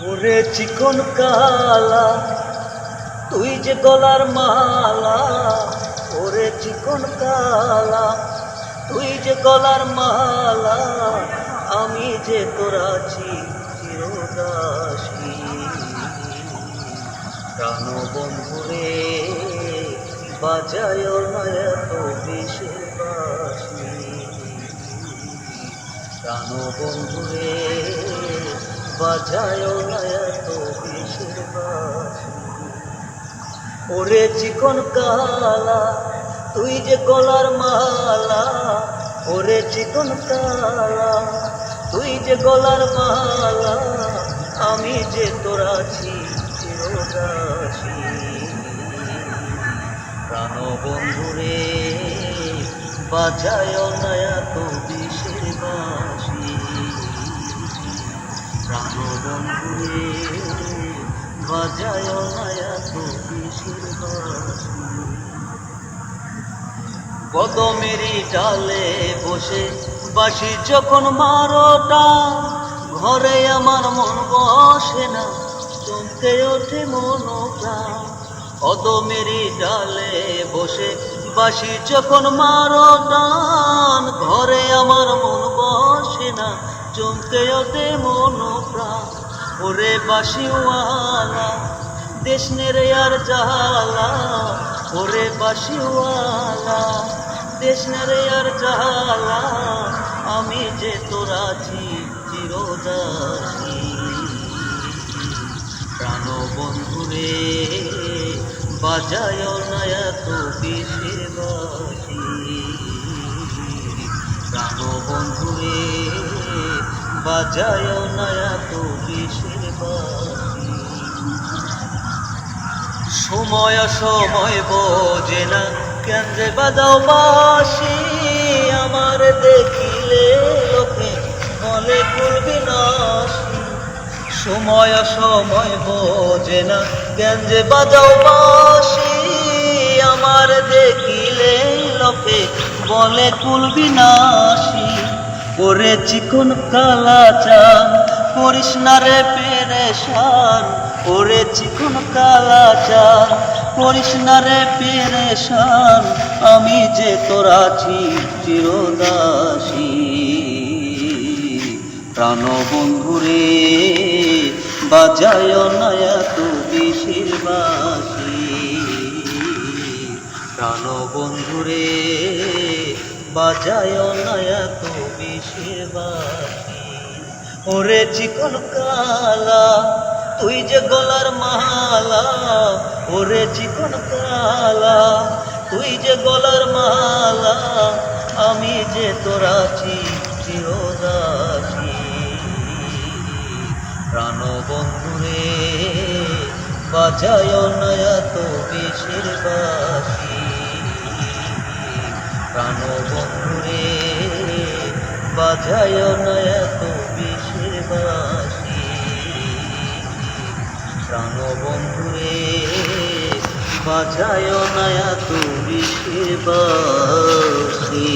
ওরে চিকন কালা তুই যে গলার মালা, ওরে চিকন কালা তুই যে গলার মালা, আমি যে তোর আছি চিরদাসী। প্রাণ বন্ধুরে বাজায় না এত বিষের বাঁশি, প্রাণ বন্ধুরে বাজায় না এত বিষের বাঁশি। ওরে চিকন কালা তুই যে গলার মালা, ওরে চিকন কালা তুই যে গলার মালা, আমি যে তোর আছি চিরদাসী। প্রাণ বন্ধুরে বাজায় না এত বিষের বাঁশি, প্রাণ বন্ধুরে বাজায় না এত বিষের বাঁশি। কদমেরই ডালে বসে বাঁশি যখন মারোটা, ঘরে আমার মন বসে না, চমকে ওঠে মন প্রাণ। কদমেরই ডালে বসে বাঁশি যখন মারোটা, ঘরে আমার মন বসে না, চমকে ওঠে মন প্রাণ। ওরে বাঁশিওয়ালা দেশ নেড়ে আর জ্বালা, ওরে বাঁশিওয়ালা দেশ নেড়ে আর জ্বালা, আমি যে তোর আছি চিরদাসী। প্রাণ বন্ধুরে বাজায় না এত বিষের বাঁশি, প্রাণ বন্ধুরে বাজায় না এত বিষের বাঁশি। সময় সময় বোঝে না কেন যে বাজাও বাঁশি, আমার দেখিলে লোকে বলে কুলবি নাশি। সময় সময় বোঝে না কেন যে বাজাও বাঁশি, আমার দেখিলে লোকে বলে কুলবি নাশি। ওরে চিকন কালা চান করিস না রে পেরেশান, ওরে চিকন কালা চান করিস না রে পেরেশান, আমি যে তোর আছি চিরদাসী। প্রাণ বন্ধুরে বাজায় না এত বিষের বাঁশি, প্রাণ বন্ধুরে বাজায় না এত বিষের বাঁশি। ওরে চিকন কালা তুই যে গলার মালা, ওরে চিকন কালা তুই যে গলার মালা, আমি যে তোর আছি চিরদাসী। প্রাণ বন্ধুরে বাজায় না এত বিষের বাঁশি, প্রাণ বন্ধুরে বাজায় না এত বিষের বাঁশি, প্রাণ বন্ধুরে বাজায় না এত বিষের বাঁশি।